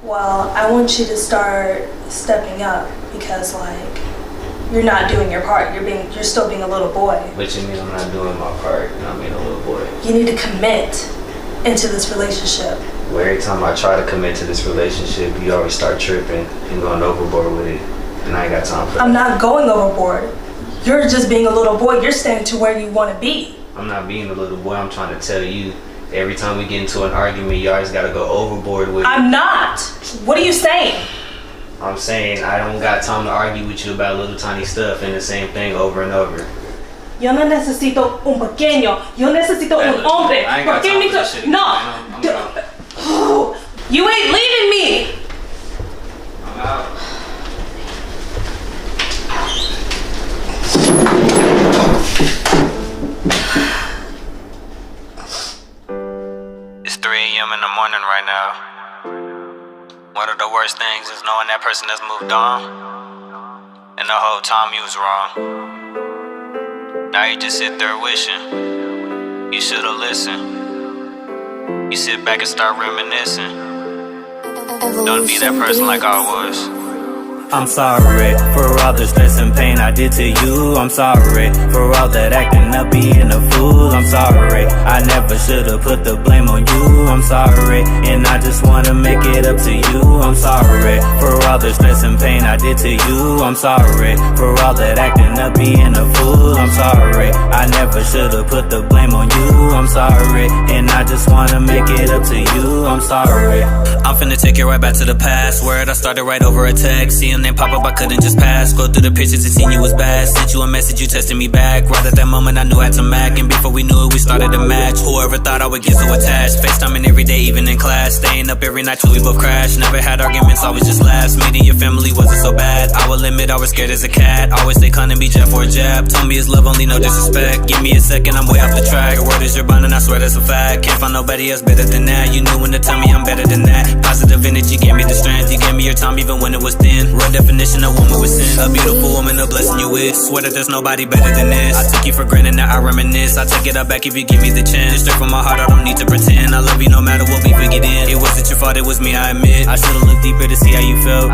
Well, I want you to start stepping up because, you're not doing your part. You're still being a little boy. What you mean I'm not doing my part and I'm being a little boy? You need to commit into this relationship. Well, every time I try to commit to this relationship, you always start tripping and going overboard with it. And I ain't got time for that. I'm not going overboard. You're just being a little boy. You're staying to where you want to be. I'm not being a little boy. I'm trying to tell you. Every time we get into an argument, you always gotta go overboard with it. I'm not. What are you saying? I'm saying I don't got time to argue with you about little tiny stuff and the same thing over and over. Yo no necesito un pequeño. Yo necesito un hombre. I ain't got time for this shit. No. I'm You ain't leaving me. I'm out. It's 3 a.m. in the morning right now. One of the worst things is knowing that person has moved on, and the whole time you was wrong. Now you just sit there wishing you should've listened. You sit back and start reminiscing. Don't be that person like I was. I'm sorry for all the stress and pain I did to you. I'm sorry for all that acting up, being a fool. I'm sorry, I never should've put the blame on you. I'm sorry, and I just wanna make it up to you. I'm sorry for all the stress and pain I did to you. I'm sorry for all that acting up, being a fool. I'm sorry, I never should've put the blame on you. I'm sorry, and I just wanna make it up to you. I'm sorry. I'm finna take you right back to the past, word I started right over a text. Seeing them pop up, I couldn't just pass. Go through the pictures and seen you was bad. Sent you a message, you texted me back. Right at that moment, I knew I had to Mac. And before we knew it, we started a match. Whoever thought I would get so attached. FaceTiming every day, even in class. Staying up every night till we both crashed. Never had arguments, always just laughs. Meeting your family wasn't so bad. I will admit I was scared as a cat. Always stay calling me Jeff for a jab. Told me it's love, only no disrespect. Give me a second, I'm way off the track. Your word is your bond and I swear that's a fact. Can't find nobody else better than that. You knew when to tell me I'm better than that. Positive energy gave me the strength. You gave me your time even when it was thin. Real definition of woman with sin. A beautiful woman, a blessing you with. Swear that there's nobody better than this. I took you for granted, now I reminisce. I take it all back if you give me the chance. Straight from my heart, I don't need to pretend. I love you no matter what we get in. It wasn't your fault, it was me, I admit. I should've looked deeper to see how you felt.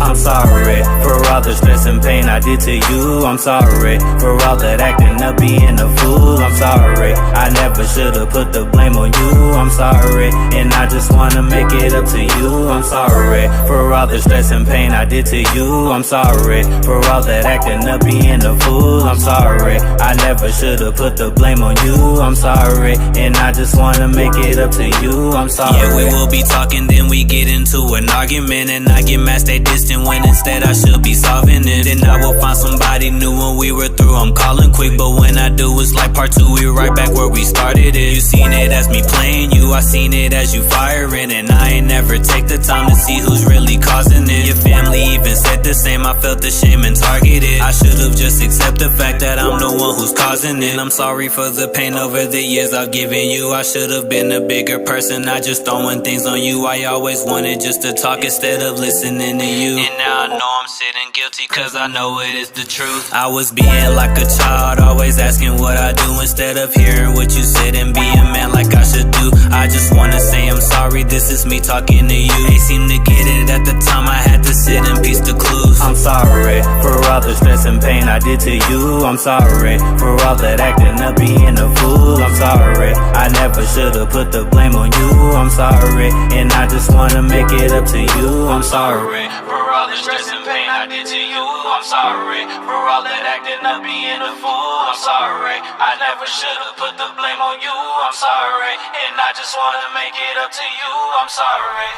I'm sorry for all the stress and pain I did to you. I'm sorry for all that acting up, being a fool. I'm sorry, I never should've put the blame on you. I'm sorry, and I just wanna make it up to you. I'm sorry for all the stress and pain I did to you. I'm sorry for all that acting up, being a fool. I'm sorry, I never should've put the blame on you. I'm sorry, and I just wanna make it up to you. I'm sorry. Yeah, we will be talking, then we get into an argument, and I get mad, stay distant when instead I should be solving it. Then I will find somebody new when we were through. I'm calling quick, but when I do, it's like part 2. We're right back where we started it. You seen it as me playing you, I seen it as you firing, and I ain't never take the time to see who's really causing it. Your family even said the same, I felt the shame and targeted. I should've just accepted the fact that I'm the one who's causing it. I'm sorry for the pain over the years I've given you. I should've been a bigger person, not just throwing things on you. I always wanted just to talk instead of listening to you. And now I know I'm sitting guilty cause I know it is the truth. I was being like a child, always asking what I do instead of hearing what you said and being man like I should do. I just wanna say I'm sorry, this is me talking to you. Ain't seem to get it at the time, I had to sit and piece the clues. I'm sorry for all the stress and pain I did to you. I'm sorry for all that acting up, being a fool. I'm sorry, I never should've put the blame on you. I'm sorry, and I just wanna make it up to you. I'm sorry for all the stress and pain I did to you. I'm sorry for all that acting up, being a fool. I'm sorry, I never should've put the blame on you. I'm sorry, and I just wanna make it up to you. I'm sorry.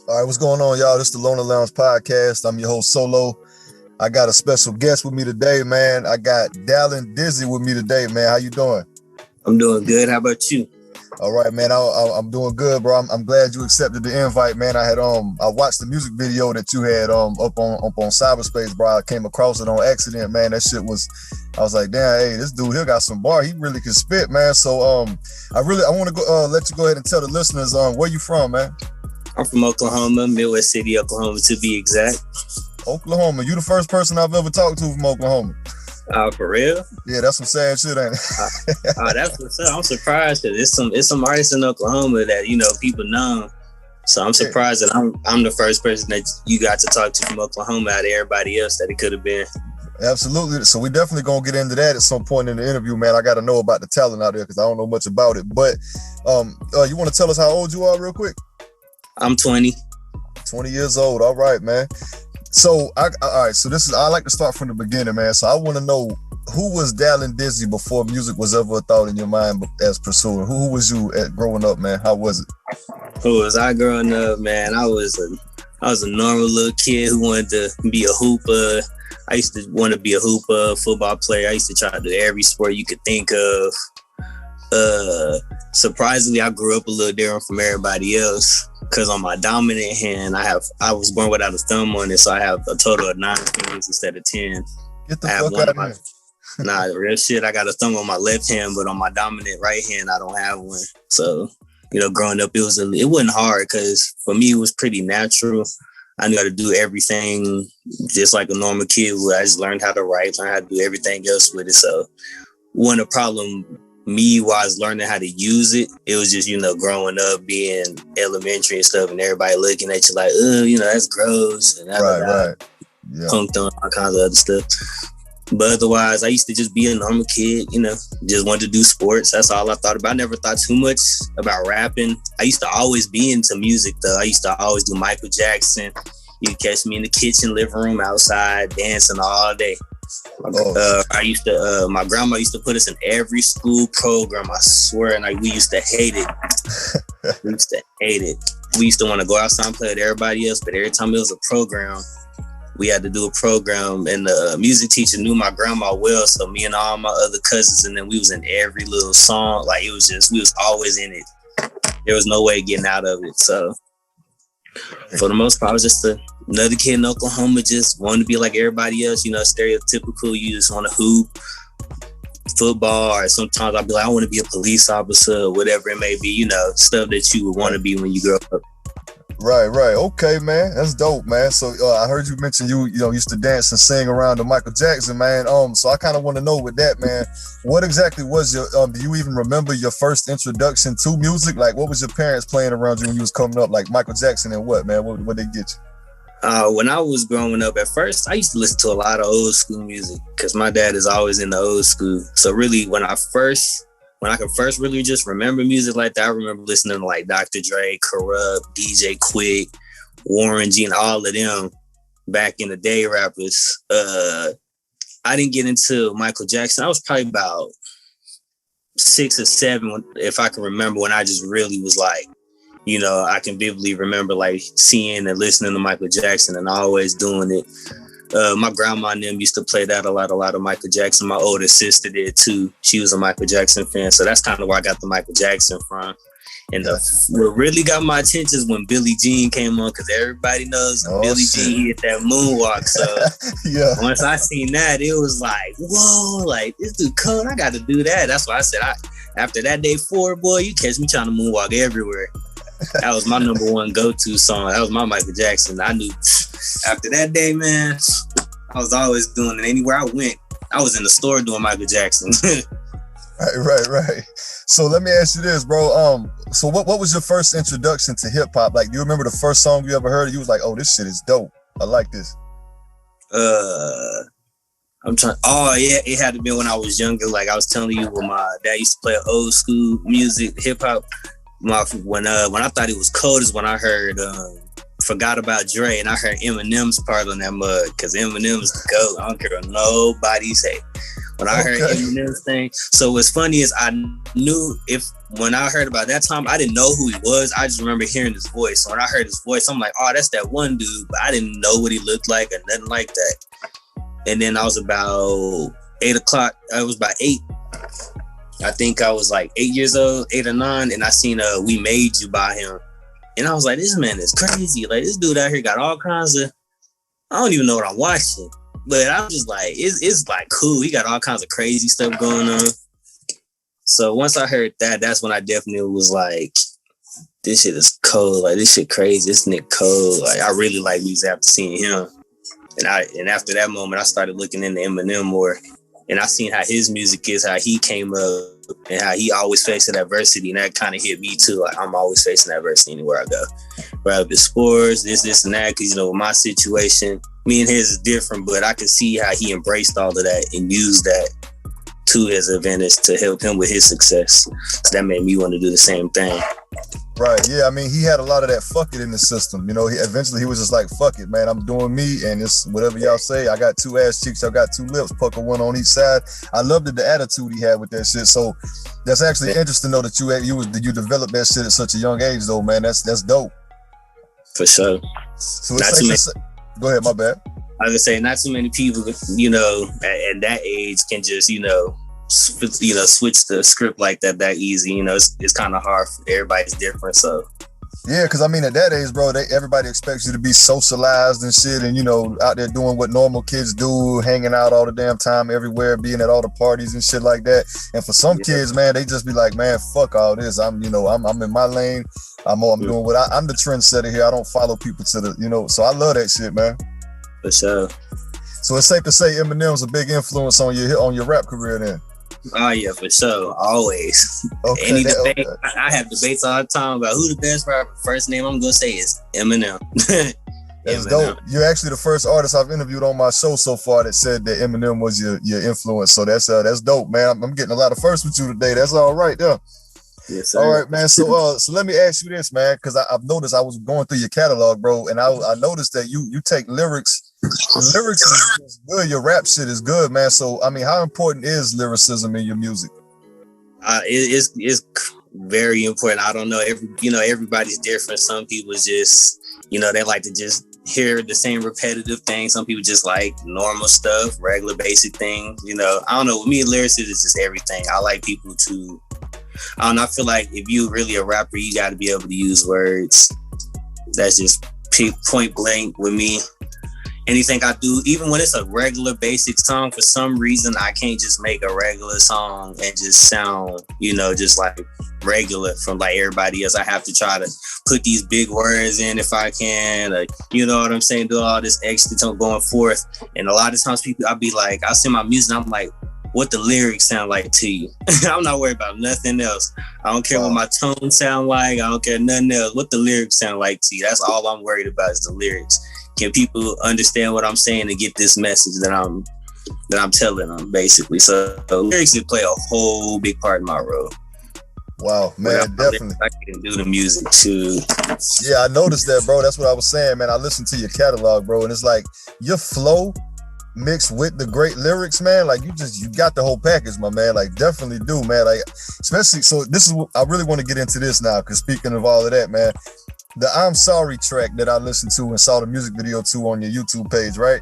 All right, what's going on, y'all? This is the Loner Lounge Podcast. I'm your host, Solo. I got a special guest with me today, man. I got Dallan Dizzy with me today, man. How you doing? I'm doing good. How about you? All right, man. I'm doing good, bro. I'm glad you accepted the invite, man. I watched the music video that you had up on cyberspace, bro. I came across it on accident, man. That shit was, I was like, damn, hey, this dude here got some bar. He really can spit, man. So I want to go let you go ahead and tell the listeners where you from, man. I'm from Oklahoma, Midwest City, Oklahoma, to be exact. Oklahoma. You the first person I've ever talked to from Oklahoma. Oh, for real? Yeah, that's some sad shit, ain't it? That's what's up. I'm surprised because it's some artists in Oklahoma that people know. So I'm surprised that I'm the first person that you got to talk to from Oklahoma out of everybody else that it could have been. Absolutely. So we definitely gonna get into that at some point in the interview, man. I got to know about the talent out there because I don't know much about it. But you want to tell us how old you are, real quick? I'm 20. 20 years old. All right, man. So all right. So I like to start from the beginning, man. So I want to know, who was Dallan Dizzy before music was ever a thought in your mind as pursuing? Who was you at growing up, man? How was it? Who was I growing up, man? I was a normal little kid who wanted to be a hooper. I used to want to be a hooper, football player. I used to try to do every sport you could think of. Surprisingly, I grew up a little different from everybody else because on my dominant hand, I was born without a thumb on it, so I have a total of 9 fingers instead of 10. Get the fuck out of here. Nah, real shit. I got a thumb on my left hand, but on my dominant right hand, I don't have one. So, growing up, it wasn't hard because for me, it was pretty natural. I knew how to do everything just like a normal kid. I just learned how to write, learned how to do everything else with it. So, wasn't a problem. Me, while I was learning how to use it, it was just, growing up, being elementary and stuff, and everybody looking at you like, that's gross. And right. Yeah. Punked on all kinds of other stuff. But otherwise, I used to just be a normal kid, just wanted to do sports. That's all I thought about. I never thought too much about rapping. I used to always be into music, though. I used to always do Michael Jackson. You'd catch me in the kitchen, living room, outside, dancing all day. My grandma used to put us in every school program, I swear, and we used to hate it. We used to want to go outside and play with everybody else, but every time it was a program, we had to do a program, and the music teacher knew my grandma well, so me and all my other cousins, and then we was in every little song. Like, it was just, we was always in it. There was no way getting out of it. So for the most part, I was just another kid in Oklahoma, just wanted to be like everybody else, stereotypical. You just want to hoop, football, or sometimes I'd be like, I want to be a police officer, or whatever it may be, stuff that you would want to be when you grow up. Right. Okay, man. That's dope, man. So I heard you mention you used to dance and sing around to Michael Jackson, man. So I kind of want to know with that, man, what exactly was your do you even remember your first introduction to music? Like, what was your parents playing around you when you was coming up, like Michael Jackson and what, man? What they get you? When I was growing up, at first, I used to listen to a lot of old school music because my dad is always in the old school. So really, when I can first really just remember music like that, I remember listening to like Dr. Dre, Corrupt, DJ Quick, Warren G, and all of them back in the day rappers. I didn't get into Michael Jackson. I was probably about 6 or 7, if I can remember, when I just really was like, I can vividly remember like seeing and listening to Michael Jackson and always doing it. My grandma and them used to play that a lot of Michael Jackson. My older sister did too. She was a Michael Jackson fan. So that's kind of where I got the Michael Jackson from. And what really got my attention is when Billie Jean came on, because everybody knows Billie Jean hit that moonwalk. So once I seen that, it was like, whoa, like this dude cold. I got to do that. That's why I said, after that day 4, boy, you catch me trying to moonwalk everywhere. That was my number one go-to song. That was my Michael Jackson. I knew after that day, man, I was always doing it. Anywhere I went, I was in the store doing Michael Jackson. Right. So let me ask you this, bro. So what was your first introduction to hip hop? Like, do you remember the first song you ever heard? You was like, oh, this shit is dope. I like this. I'm trying. Oh yeah, it had to be when I was younger. Like I was telling you, when my dad used to play old school music, hip hop. When I thought it was cold is when I heard Forgot About Dre, and I heard Eminem's part on that mug, because Eminem's the GOAT. I don't care what nobody say. When I heard Eminem's thing, so what's funny is I knew when I heard about that time, I didn't know who he was. I just remember hearing his voice. So when I heard his voice, I'm like, oh, that's that one dude, but I didn't know what he looked like or nothing like that. And then I was about 8 o'clock. I was about 8. I think I was like 8 years old, 8 or 9, and I seen We Made You by him. And I was like, this man is crazy. Like, this dude out here got all kinds of, I don't even know what I'm watching. But I'm just like, it's like cool. He got all kinds of crazy stuff going on. So once I heard that, that's when I definitely was like, this shit is cold. Like, this shit crazy. This nigga cold. Like, I really like music after seeing him. And after that moment, I started looking into Eminem more. And I seen how his music is, how he came up, and how he always facing adversity. And that kind of hit me too. Like, I'm always facing adversity anywhere I go. Whether it's sports, this, and that. Because, you know, with my situation, me and his is different, but I could see how he embraced all of that and used that to his advantage to help him with his success. So that made me want to do the same thing. Right, yeah, I mean, he had a lot of that fuck it in the system. You know, eventually he was just like, fuck it, man, I'm doing me, and it's whatever y'all say. I got 2 ass cheeks, I got 2 lips, pucker one on each side. I loved the attitude he had with that shit. So that's actually interesting, though, that you developed that shit at such a young age, though, man. That's dope. For sure. So it's go ahead, my bad. I was gonna say, not too many people, you know, at that age can just, you know, switch the script like that easy. You know, it's kind of hard. Everybody's different, so. Yeah, because I mean, at that age, bro, everybody expects you to be socialized and shit, and, you know, out there doing what normal kids do, hanging out all the damn time, everywhere, being at all the parties and shit like that. And for some kids, man, they just be like, man, fuck all this. I'm in my lane. I'm doing what I'm the trendsetter here. I don't follow people to the, you know. So I love that shit, man. For sure. So it's safe to say Eminem's a big influence on your rap career then. Oh yeah, for sure. Always. Okay, Any debate, I have debates all the time about who the best rapper. First name I'm gonna say is Eminem. That's dope. You're actually the first artist I've interviewed on my show so far that said that Eminem was your influence. So that's dope, man. I'm getting a lot of firsts with you today. That's all right, yeah. Yes, sir. All right, man. So let me ask you this, man, because I've noticed I was going through your catalog, bro, and I noticed that you take lyrics. Lyrics is good. Your rap shit is good, man. So I mean, how important is lyricism in your music? It's very important. I don't know. Everybody's different. Some people just, you know, they like to just hear the same repetitive thing. Some people just like normal stuff, regular basic things. You know, I don't know. With me, lyricism is just everything. I like people to. I feel like if you really a rapper, you got to be able to use words. That's just point blank with me. Anything I do, even when it's a regular basic song, for some reason I can't just make a regular song and just sound, you know, just like regular from like everybody else. I have to try to put these big words in if I can, like, you know what I'm saying, do all this extra tone going forth. And a lot of times people, I'll be like, I'll send my music and I'm like, what the lyrics sound like to you. I'm not worried about nothing else. I don't care what my tone sound like. I don't care nothing else. What the lyrics sound like to you. That's all I'm worried about is the lyrics. Can people understand what I'm saying and get this message that I'm telling them, basically? So lyrics play a whole big part in my role. Wow, man, definitely. I can do the music too. Yeah, I noticed that, bro. That's what I was saying, man. I listened to your catalog, bro, and it's like your flow mixed with the great lyrics, man. Like you got the whole package, my man. Like definitely do, man. Like especially, so this is, I really want to get into this now, because speaking of all of that, man, the I'm Sorry track that I listened to and saw the music video to on your YouTube page, right?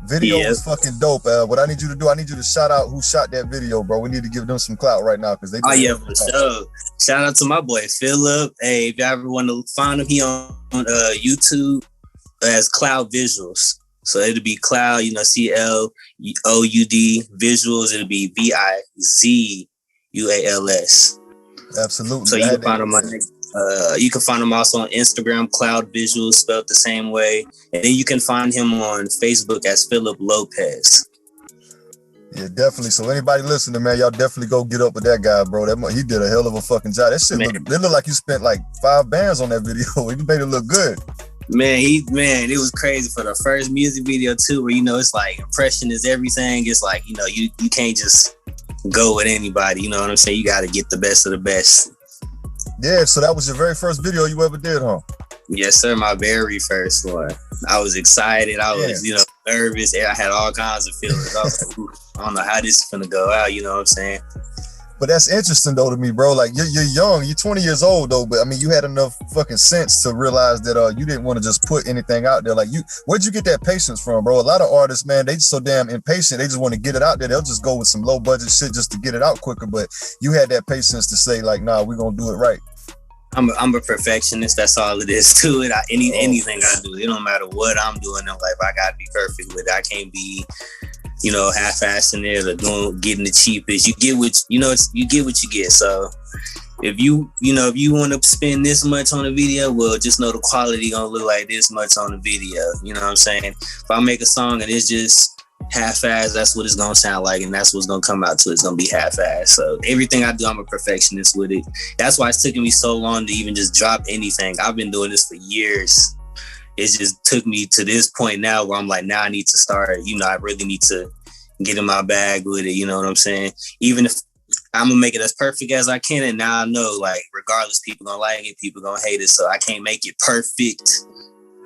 Video was fucking dope. What I need you to do, I need you to shout out who shot that video, bro. We need to give them some clout right now, because they. Oh yeah, for sure. Shout out to my boy Philip. Hey, if you ever want to find him, he on YouTube as Cloud Visuals. So it'll be Cloud, you know, CLOUD Visuals. It'll be VIZUALS. Absolutely. So you can find him you can find him also on Instagram, Cloud Visuals, spelled the same way. And then you can find him on Facebook as Philip Lopez. Yeah, definitely. So anybody listening, man, y'all definitely go get up with that guy, bro. He did a hell of a fucking job. That shit looked like you spent like 5 bands on that video. He made it look good. Man, it was crazy for the first music video too, where, you know, it's like impression is everything. It's like, you know, you can't just go with anybody, you know what I'm saying? You got to get the best of the best. Yeah, so that was your very first video you ever did, huh? Yes, sir, my very first one. I was excited. I was, you know, nervous. I had all kinds of feelings. I was like, I don't know how this is gonna go out, you know what I'm saying? But that's interesting though to me, bro. Like you're young, you're 20 years old though, but I mean you had enough fucking sense to realize that you didn't want to just put anything out there. Like where'd you get that patience from, bro? A lot of artists, man, they just so damn impatient. They just want to get it out there. They'll just go with some low budget shit just to get it out quicker. But you had that patience to say like, nah, we're gonna do it right. I'm a perfectionist. That's all it is to it. Anything I do, it don't matter what I'm doing in life. I gotta be perfect with it. I can't be, half-assing it or getting the cheapest. You get what you get what you get. So if you want to spend this much on a video, well, just know the quality gonna look like this much on the video. You know what I'm saying? If I make a song and it's just half-assed, that's what it's gonna sound like, and that's what's gonna come out to it. It's gonna be half-assed. So everything I do, I'm a perfectionist with it. That's why it's taken me so long to even just drop anything. I've been doing this for years. It just took me to this point now where I'm like, now I need to start, I really need to get in my bag with it. You know what I'm saying? Even if I'm gonna make it as perfect as I can, and now I know, like, regardless, people gonna like it, people gonna hate it, so I can't make it perfect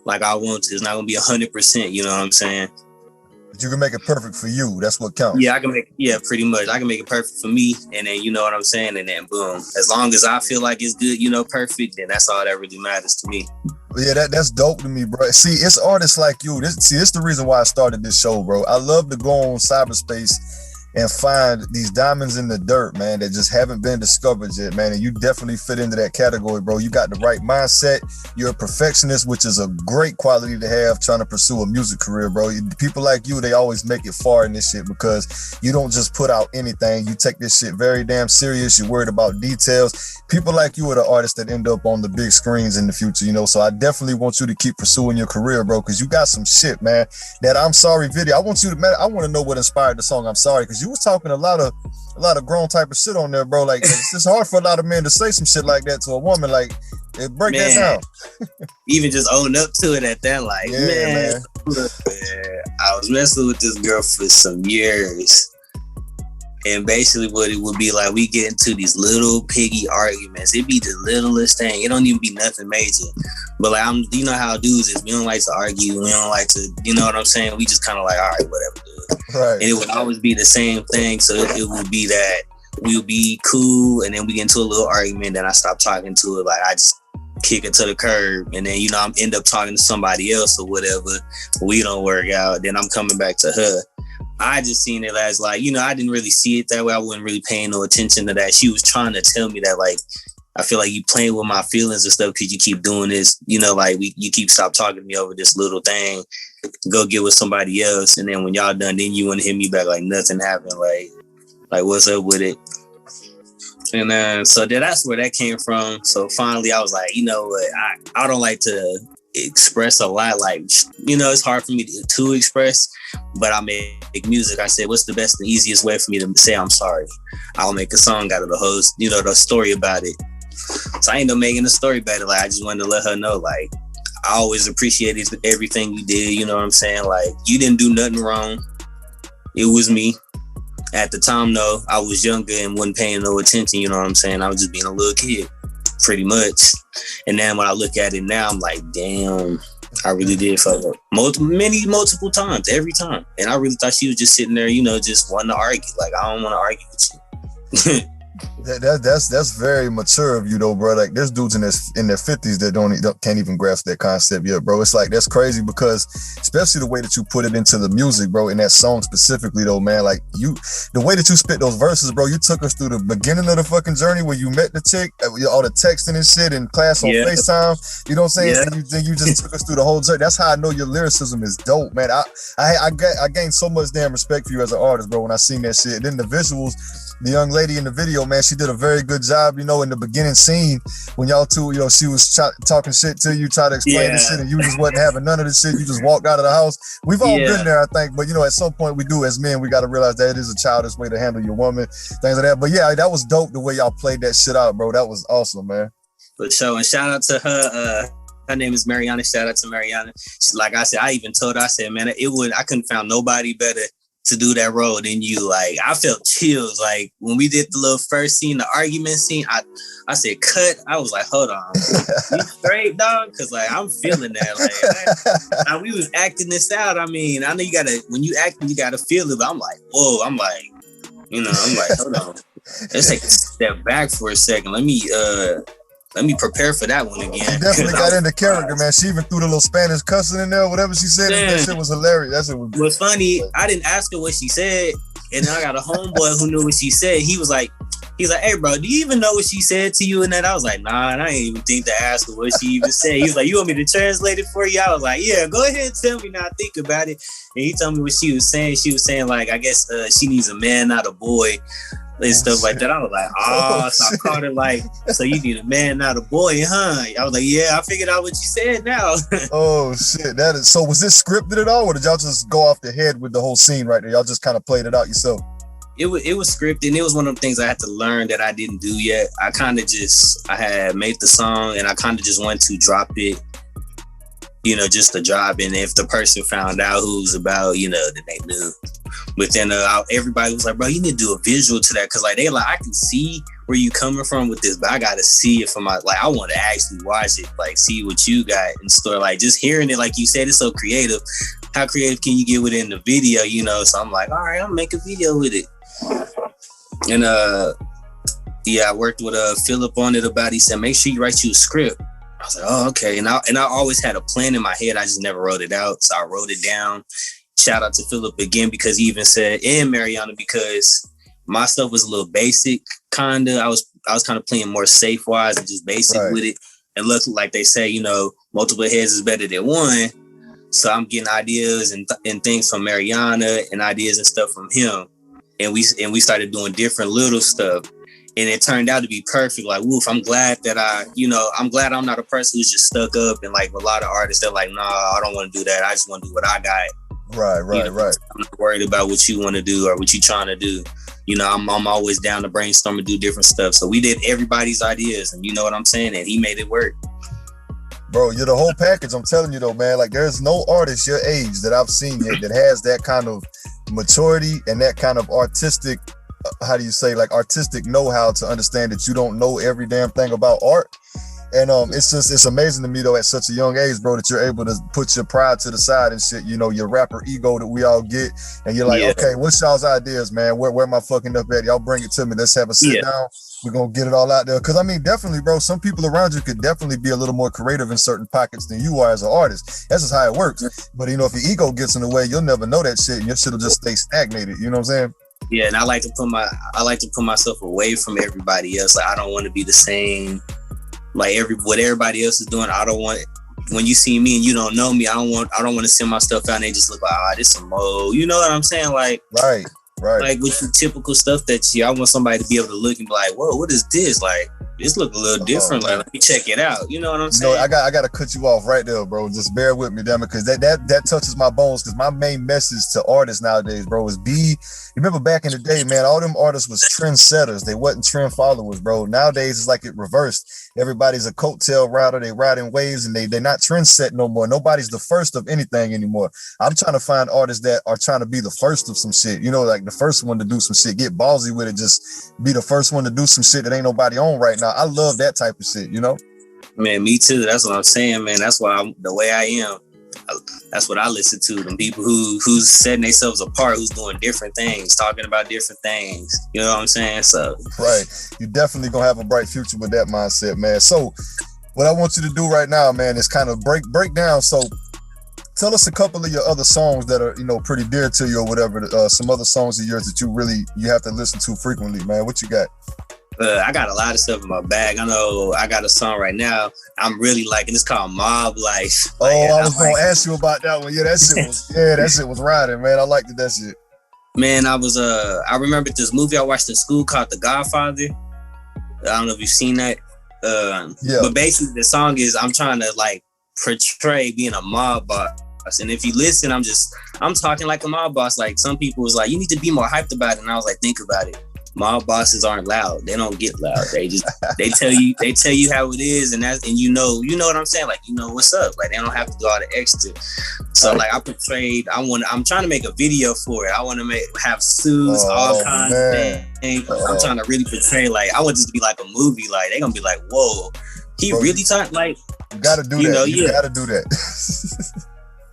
like I want to. It's not gonna be 100%, you know what I'm saying? But you can make it perfect for you. That's what counts. Yeah, pretty much. I can make it perfect for me, and then, you know what I'm saying, and then boom. As long as I feel like it's good, perfect, then that's all that really matters to me. Yeah, that's dope to me, bro. See, it's artists like you. It's the reason why I started this show, bro. I love to go on cyberspace and find these diamonds in the dirt, man, that just haven't been discovered yet, man. And you definitely fit into that category, bro. You got the right mindset. You're a perfectionist, which is a great quality to have trying to pursue a music career, bro. People like you, they always make it far in this shit because you don't just put out anything. You take this shit very damn serious. You're worried about details. People like you are the artists that end up on the big screens in the future, So I definitely want you to keep pursuing your career, bro, because you got some shit, man. That I'm Sorry video. I want to know what inspired the song I'm Sorry, because you was talking a lot of grown type of shit on there, bro. Like it's just hard for a lot of men to say some shit like that to a woman. Like, break that down. Even just own up to it at that, like, yeah, man. I was messing with this girl for some years. And basically what it would be like, we get into these little piggy arguments. It'd be the littlest thing. It don't even be nothing major. But like, you know how dudes is, we don't like to argue. We don't like to, you know what I'm saying? We just kind of like, all right, whatever, dude. Right. And it would always be the same thing. So it would be that we would be cool, and then we get into a little argument, then I stop talking to it. Like, I just kick it to the curb, and then, I end up talking to somebody else or whatever. We don't work out. Then I'm coming back to her. I just seen it as like, I didn't really see it that way. I wasn't really paying no attention to that. She was trying to tell me that, like, I feel like you playing with my feelings and stuff because you keep doing this, like you keep stop talking to me over this little thing. Go get with somebody else. And then when y'all done, then you want to hit me back like nothing happened. Like what's up with it? And so that's where that came from. So finally I was like, you know what? I don't like to express a lot. Like, it's hard for me to express, but I make music. I said, what's the best and easiest way for me to say I'm sorry? I'll make a song out of the whole, the story about it. So I ended up making a story about it. Like, I just wanted to let her know, like, I always appreciated everything you did. You know what I'm saying? Like, you didn't do nothing wrong. It was me. At the time, though, I was younger and wasn't paying no attention. You know what I'm saying? I was just being a little kid, pretty much. And then when I look at it now, I'm like, damn, I really did fuck up. Multiple times, every time. And I really thought she was just sitting there, just wanting to argue. Like, I don't want to argue with you. That's very mature of you though, bro. Like, there's dudes in their 50s that can't even grasp that concept yet, bro. It's like, that's crazy because especially the way that you put it into the music, bro, in that song specifically though, man. Like, the way that you spit those verses, bro, you took us through the beginning of the fucking journey where you met the chick, all the texting and shit in class on FaceTime. You know what I'm saying? Yeah. Then you just took us through the whole journey. That's how I know your lyricism is dope, man. I gained so much damn respect for you as an artist, bro, when I seen that shit. And then the visuals, the young lady in the video, man, she did a very good job, in the beginning scene when y'all two, she was talking shit to you, try to explain the shit, and you just wasn't having none of the shit. You just walked out of the house. We've all been there, I think, but at some point we do as men, we got to realize that it is a childish way to handle your woman, things like that. But yeah, that was dope the way y'all played that shit out, bro. That was awesome, man. For sure. And shout out to her. Her name is Mariana. Shout out to Mariana. Like I said, I even told her, I said, man, I couldn't find nobody better to do that role than you. Like, I felt chills. Like, when we did the little first scene, the argument scene, I said, cut. I was like, hold on. You straight, dog? Because, like, I'm feeling that. Like, we was acting this out. I mean, I know when you acting, you got to feel it. But I'm like, whoa. I'm like, hold on. Let's take a step back for a second. Let me prepare for that one again. She definitely got into character, man. She even threw the little Spanish cussing in there, whatever she said. That shit was hilarious. That shit was. What's funny, I didn't ask her what she said, and then I got a homeboy who knew what she said. He's like, hey, bro, do you even know what she said to you? And then I was like, nah, and I didn't even think to ask her what she even said. He's like, you want me to translate it for you? I was like, yeah, go ahead and tell me now. Think about it. And he told me what she was saying. She was saying, like, I guess she needs a man, not a boy, and stuff like that. I was like, so I called her like, so you need a man, not a boy, huh? I was like, yeah, I figured out what you said now. Oh, shit. That is, so was this scripted at all, or did y'all just go off the head with the whole scene right there? Y'all just kind of played it out yourself? It was scripted, and it was one of the things I had to learn that I didn't do yet. I had made the song, and I kind of just went to drop it, just to drop. And if the person found out who it was about, then they knew. But then everybody was like, bro, you need to do a visual to that. Cause like, they like, I can see where you coming from with this, but I got to see it from I want to actually watch it, like see what you got in store. Like just hearing it, like you said, it's so creative. How creative can you get within the video, So I'm like, all right, I'll make a video with it. And I worked with Philip on it about it. He said, make sure you write you a script. I was like, oh, okay. And I always had a plan in my head. I just never wrote it out. So I wrote it down. Shout out to Philip again, because he even said, and Mariana, because my stuff was a little basic, kinda. I was kind of playing more safe wise and just basic with it. And look, like they say, multiple heads is better than one. So I'm getting ideas and things from Mariana and ideas and stuff from him. And we started doing different little stuff, and it turned out to be perfect. Like, woof, I'm glad that I'm glad I'm not a person who's just stuck up. And like a lot of artists, they're like, nah, I don't want to do that. I just want to do what I got. Right. I'm not worried about what you want to do or what you're trying to do. I'm always down to brainstorm and do different stuff. So we did everybody's ideas, and you know what I'm saying? And he made it work. Bro, you're the whole package. I'm telling you though, man, like there's no artist your age that I've seen yet that has that kind of maturity and that kind of artistic, artistic know-how to understand that you don't know every damn thing about art. And it's amazing to me though, at such a young age, bro, that you're able to put your pride to the side and shit, your rapper ego that we all get. And you're like, okay, what's y'all's ideas, man? Where am I fucking up at? Y'all bring it to me. Let's have a sit down. We're going to get it all out there. Cause I mean, definitely, bro, some people around you could definitely be a little more creative in certain pockets than you are as an artist. That's just how it works. But if your ego gets in the way, you'll never know that shit and your shit will just stay stagnated. You know what I'm saying? Yeah. And I like to put myself away from everybody else. Like I don't want to be the same. Like what everybody else is doing, I don't want. When you see me and you don't know me, I don't want to send my stuff out and they just look like, this some mo. You know what I'm saying? Like, right. Like with the typical stuff I want somebody to be able to look and be like, whoa, what is this? Like, this look a little different. Like, let me check it out. You know what I'm saying? I got to cut you off right there, bro. Just bear with me, damn it, because that touches my bones. Because my main message to artists nowadays, bro, is remember back in the day, man, all them artists was trendsetters. They wasn't trend followers, bro. Nowadays, it's like it reversed. Everybody's a coattail rider. They riding waves, and they're not trend set no more. Nobody's the first of anything anymore. I'm trying to find artists that are trying to be the first of some shit. Like the first one to do some shit. Get ballsy with it. Just be the first one to do some shit that ain't nobody on right now. I love that type of shit, Man, me too. That's what I'm saying, man. That's why I'm the way I am. That's what I listen to. Them people who's setting themselves apart, who's doing different things, talking about different things. You know what I'm saying? So right, you definitely gonna have a bright future with that mindset, man. So what I want you to do right now, man, is kind of break down. So tell us a couple of your other songs that are pretty dear to you or whatever. Some other songs of yours that you have to listen to frequently, man. What you got? I got a lot of stuff in my bag. I know I got a song right now I'm really liking. It's called Mob Life. Oh, I was gonna ask you about that one. Yeah, that shit was riding, man. I liked that shit. Man, I remembered this movie I watched in school called The Godfather. I don't know if you've seen that. But basically the song is I'm trying to like portray being a mob boss. And if you listen, I'm talking like a mob boss. Like some people was like, you need to be more hyped about it. And I was like, think about it. Mob bosses aren't loud. They don't get loud. They tell you how it is, and you know what I'm saying. Like what's up. Like they don't have to do all the extra. So like I portrayed. I'm trying to make a video for it. I want to have suits, all kinds of things. I'm trying to really portray. Like I want this to be like a movie. Like they gonna be like, whoa, he really talking like. You gotta do that. You gotta do that.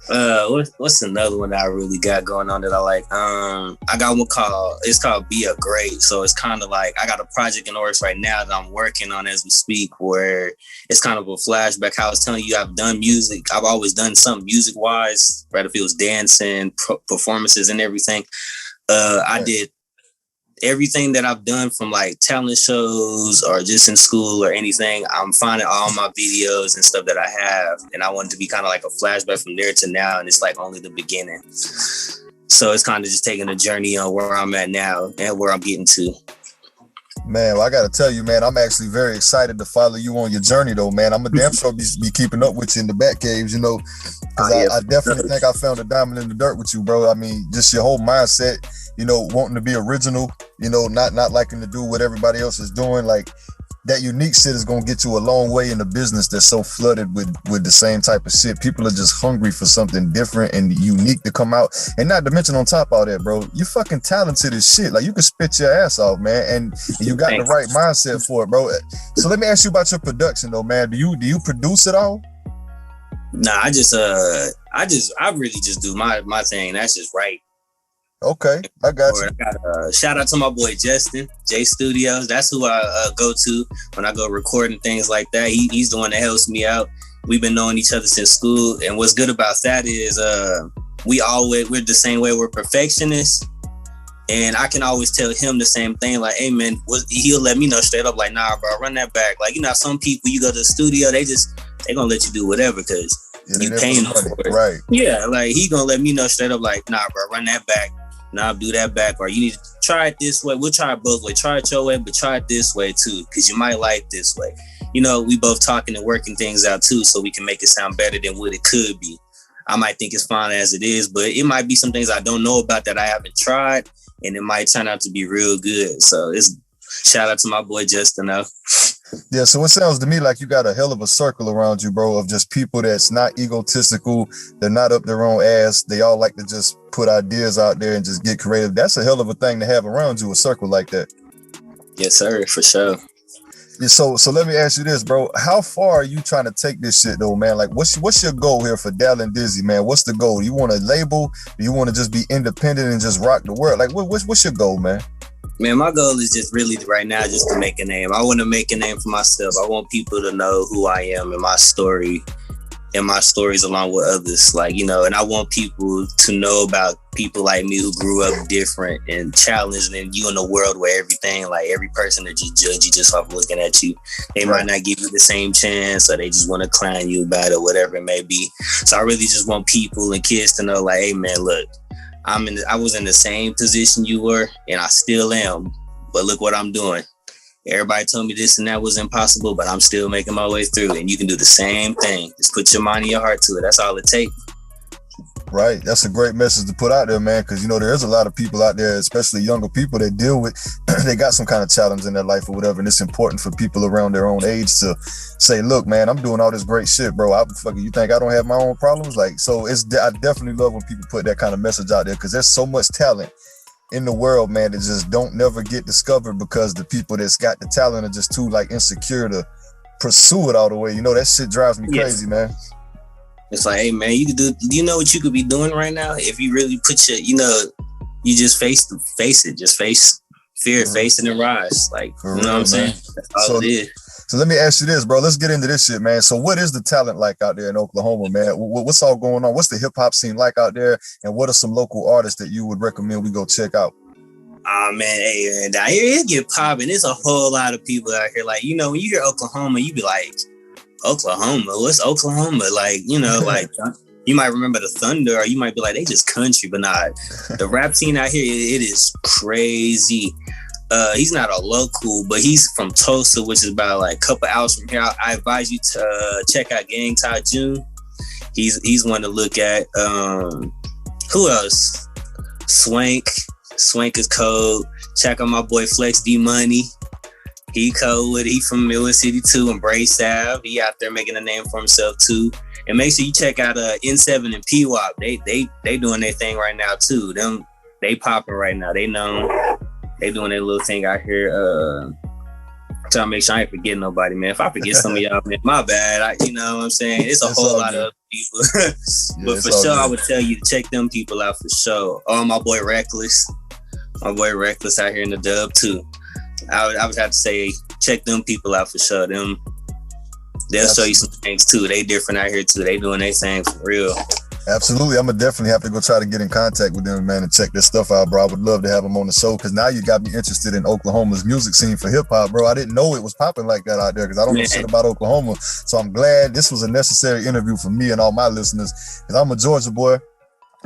What's another one that I really got going on that I like? I got one it's called Be a Great. So it's kind of like I got a project in the works right now that I'm working on as we speak, where it's kind of a flashback. How I was telling you, I've done music. I've always done something music wise, right? If it was dancing, performances, and everything. I did everything that I've done from like talent shows or just in school or anything. I'm finding all my videos and stuff that I have, and I want it to be kind of like a flashback from there to now, and it's like only the beginning. So it's kind of just taking a journey on where I'm at now and where I'm getting to. Man, well, I got to tell you, man, I'm actually very excited to follow you on your journey, though, man. I'm a damn sure be keeping up with you in the back caves, you know, because I definitely think I found a diamond in the dirt with you, bro. I mean, just your whole mindset, you know, wanting to be original, you know, not liking to do what everybody else is doing. Like, that unique shit is gonna get you a long way in a business that's so flooded with the same type of shit. People are just hungry for something different and unique to come out. And not to mention on top of all that, bro, you fucking talented as shit. Like, you can spit your ass off, man, and you got the right mindset for it, bro. So let me ask you about your production, though, man. Do you produce it all? Nah, I really just do my thing. That's just right. Okay, I got you. I got shout out to my boy Justin, J Studios. That's who I go to when I go recording things like that. He's the one that helps me out. We've been knowing each other since school, and what's good about that is we're the same way. We're perfectionists, and I can always tell him the same thing. Like, hey man, he'll let me know straight up. Like, nah, bro, run that back. Like, you know, some people you go to the studio, they gonna let you do whatever because you paying them for it. Right? Yeah, like he gonna let me know straight up. Like, nah, bro, run that back. Nah, do that back, or you need to try it this way. We'll try it both ways. Try it your way, but try it this way too, because you might like this way. You know, we both talking and working things out too, so we can make it sound better than what it could be. I might think it's fine as it is, but it might be some things I don't know about that I haven't tried, and it might turn out to be real good. So it's shout out to my boy Justin. Yeah, so it sounds to me like you got a hell of a circle around you, bro, of just people that's not egotistical. They're not up their own ass. They all like to just put ideas out there and just get creative. That's a hell of a thing to have around you, a circle like that. Yes, sir, for sure. Yeah, so let me ask you this, bro. How far are you trying to take this shit, though, man? Like, what's your goal here for Dallan Dizzy, man? What's the goal? You want a label? Do you want to just be independent and just rock the world? Like, what's your goal, man? Man, my goal is just really right now just to make a name. I want to make a name for myself. I want people to know who I am and my story and my stories along with others. Like, you know, and I want people to know about people like me who grew up different and challenged, and you in a world where everything, like every person that you judge you just off looking at you. They might not give you the same chance, or they just want to clown you about it, whatever it may be. So I really just want people and kids to know, like, hey man, look, I was in the same position you were, and I still am, but look what I'm doing. Everybody told me this and that was impossible, but I'm still making my way through, and you can do the same thing. Just put your mind and your heart to it. That's all it takes. Right. That's a great message to put out there, man, because, you know, there is a lot of people out there, especially younger people, that deal with, they got some kind of challenge in their life or whatever, and it's important for people around their own age to say, look, man, I'm doing all this great shit, bro. You think I don't have my own problems? Like, so I definitely love when people put that kind of message out there, because there's so much talent in the world, man, that just don't never get discovered because the people that's got the talent are just too, like, insecure to pursue it all the way. You know, that shit drives me crazy, man. It's like, hey man, do you know what you could be doing right now if you really put your, you know, you just face it, just face fear, face it and rise. Like, you know what I'm saying? That's all it is. So let me ask you this, bro. Let's get into this shit, man. So what is the talent like out there in Oklahoma, man? What's all going on? What's the hip hop scene like out there? And what are some local artists that you would recommend we go check out? Oh man, hey, man, it get popping. There's a whole lot of people out here. Like, you know, when you hear Oklahoma, you be like, Oklahoma? What's Oklahoma? Like, you know, like you might remember the Thunder, or you might be like, they just country, but not. The rap scene out here, it is crazy. He's not a local, but he's from Tulsa, which is about like a couple hours from here. I advise you to check out Gang Ty June. He's one to look at. Who else? Swank is cold. Check out my boy Flex D Money. He cold with it. He from Midland City too, and Brace Ave. He out there making a name for himself too. And make sure you check out N7 and PWAP. They doing their thing right now too. They popping right now. They known. They doing their little thing out here. Trying to make sure I ain't forgetting nobody, man. If I forget some of y'all, man, my bad. You know what I'm saying? It's a whole lot of people. Yeah, But for it's all sure, I good. would tell you to check them people out for sure. Oh, my boy Reckless. My boy Reckless out here in the dub too. I would have to say check them people out for sure. They'll show you some things too. They different out here too. They doing their thing for real. Absolutely. I'm gonna definitely have to go try to get in contact with them, man, and check this stuff out, bro. I would love to have them on the show because now you got me interested in Oklahoma's music scene for hip hop, bro. I didn't know it was popping like that out there because I don't know shit about Oklahoma. So I'm glad this was a necessary interview for me and all my listeners because I'm a Georgia boy.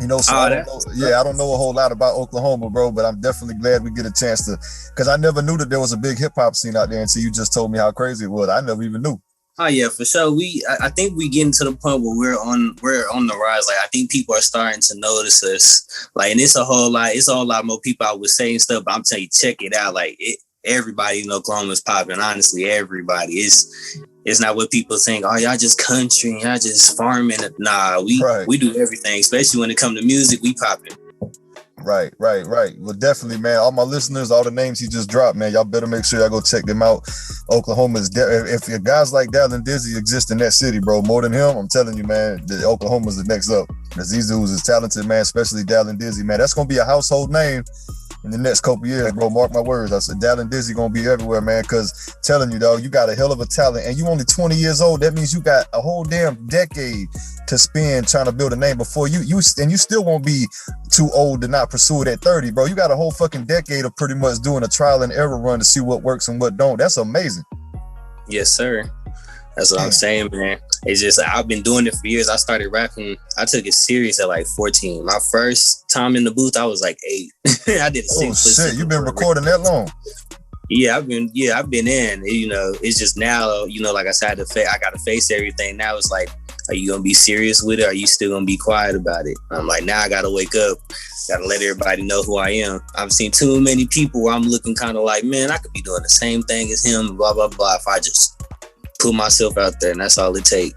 You know, so I don't know a whole lot about Oklahoma, bro, but I'm definitely glad we get a chance to, because I never knew that there was a big hip hop scene out there until you just told me how crazy it was. I never even knew. Oh yeah, for sure. I think we getting to the point where we're on the rise. Like I think people are starting to notice us. Like, and it's a whole lot more people I would say and stuff. But I'm telling you, check it out. Like everybody in Oklahoma is popping. Honestly, everybody. It's not what people think. Oh, y'all just country, y'all just farming. Nah, we do everything. Especially when it comes to music, we popping. Right. Well, definitely, man. All my listeners, all the names he just dropped, man, y'all better make sure y'all go check them out. Oklahoma is if your guys like Dallan Dizzy exist in that city, bro, more than him, I'm telling you, man, Oklahoma's the next up. Because these dudes is talented, man, especially Dallan Dizzy, man. That's gonna be a household name in the next couple years, bro. Mark my words. I said Dallan Dizzy gonna be everywhere, man. Because telling you, though, you got a hell of a talent, and you only 20 years old. That means you got a whole damn decade to spend trying to build a name before you still won't be too old to not pursue it at 30, bro. You got a whole fucking decade of pretty much doing a trial and error run to see what works and what don't. That's amazing. Yes, sir. That's what I'm saying, man. It's just I've been doing it for years. I started rapping. I took it serious at like 14. My first time in the booth, I was like 8. I did a 6 Oh shit, you been recording that long? Yeah, I've been in. You know, it's just now, you know, like I said, I got to face everything. Now it's like, are you gonna be serious with it? Or are you still gonna be quiet about it? I'm like, now I gotta wake up, gotta let everybody know who I am. I've seen too many people where I'm looking kind of like, man, I could be doing the same thing as him, blah blah blah. If I just put myself out there, and that's all it takes.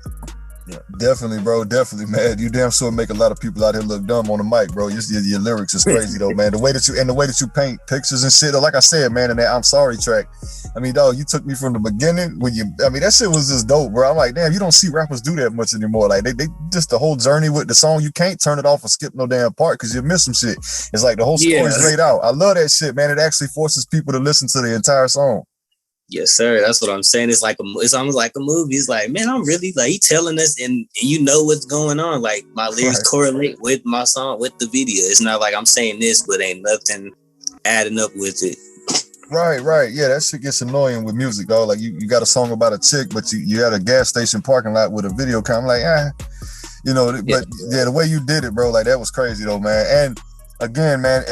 Yeah, definitely, bro. Definitely, man. You damn sure make a lot of people out here look dumb on the mic, bro. Your lyrics is crazy though, man. The way that you paint pictures and shit. Like I said, man, in that I'm Sorry track. I mean, dog, you took me from the beginning that shit was just dope, bro. I'm like, damn, you don't see rappers do that much anymore. Like they just the whole journey with the song. You can't turn it off or skip no damn part because you miss some shit. It's like the whole story's laid out. I love that shit, man. It actually forces people to listen to the entire song. Yes, sir. That's what I'm saying. It's almost like a movie. It's like, man, I'm really like he telling us, and you know what's going on. Like my lyrics correlate with my song, with the video. It's not like I'm saying this, but ain't nothing adding up with it. Right. Yeah, that shit gets annoying with music, dog. Like you got a song about a chick, but you at a gas station parking lot with a video camera. Like, you know. But yeah, the way you did it, bro, like that was crazy though, man. And again, man,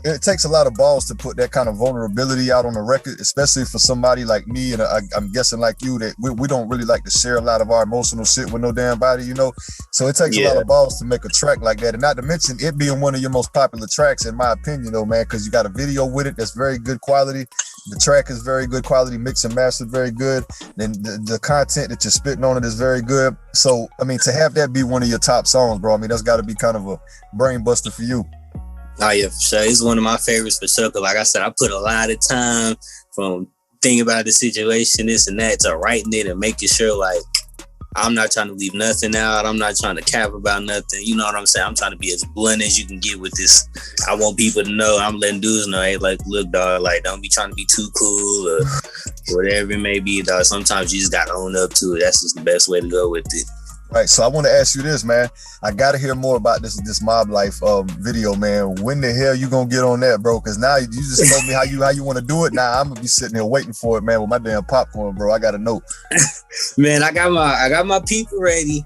it takes a lot of balls to put that kind of vulnerability out on the record, especially for somebody like me, and I'm guessing like you, that we don't really like to share a lot of our emotional shit with no damn body, you know? So it takes a lot of balls to make a track like that, and not to mention it being one of your most popular tracks, in my opinion, though, man, because you got a video with it that's very good quality. The track is very good quality, mix and mastered very good. Then the content that you're spitting on it is very good. So, I mean, to have that be one of your top songs, bro, I mean, that's got to be kind of a brain buster for you. Oh yeah, for sure. It's one of my favorites for sure. Cause like I said, I put a lot of time from thinking about the situation, this and that, to writing it and making sure like I'm not trying to leave nothing out. I'm not trying to cap about nothing. You know what I'm saying? I'm trying to be as blunt as you can get with this. I want people to know. I'm letting dudes know, hey, like, look, dog, like, don't be trying to be too cool or whatever it may be, dog. Sometimes you just gotta own up to it. That's just the best way to go with it. Right, so I want to ask you this, man. I got to hear more about this Mob Life video, man. When the hell you gonna get on that, bro? Because now you just told me how you want to do it. Now I'm gonna be sitting here waiting for it, man, with my damn popcorn, bro. I gotta know. Man, I got my people ready,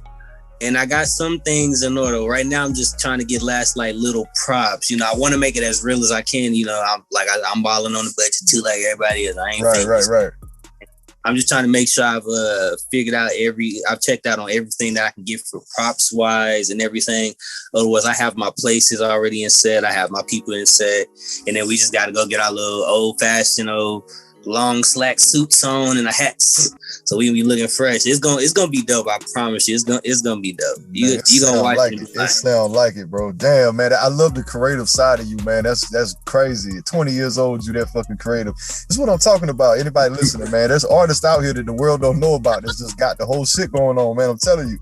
and I got some things in order. Right now, I'm just trying to get last like little props. You know, I want to make it as real as I can. You know, I'm balling on the budget too, like everybody is. I ain't right. I'm just trying to make sure I've figured out I've checked out on everything that I can get for props wise and everything. Otherwise, I have my places already in set. I have my people in set. And then we just got to go get our little old fashioned long slack suits on and a hats. So we be looking fresh. It's gonna be dope. I promise you. It's gonna be dope. You gonna watch like it. It sounds like it, bro. Damn, man. I love the creative side of you, man. That's crazy. At 20 years old, you that fucking creative. That's what I'm talking about. Anybody listening, man? There's artists out here that the world don't know about. That's just got the whole shit going on, man. I'm telling you.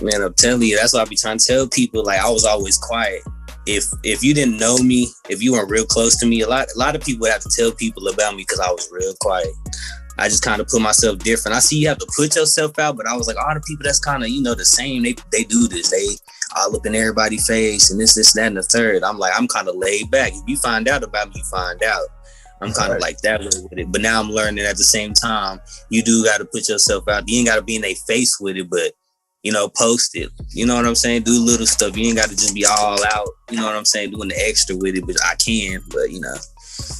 Man, I'm telling you, that's what I be trying to tell people. Like, I was always quiet. If you didn't know me, if you weren't real close to me, a lot of people would have to tell people about me because I was real quiet. I just kind of put myself different. I see you have to put yourself out, but I was like, all the people that's kind of, the same, they do this. They all up in everybody's face and this, that, and the third. I'm like, I'm kind of laid back. If you find out about me, you find out. I'm kind of like that with it. But now I'm learning at the same time, you do got to put yourself out. You ain't got to be in their face with it, but, post it. You know what I'm saying? Do little stuff. You ain't got to just be all out. You know what I'm saying? Doing the extra with it, but I can, but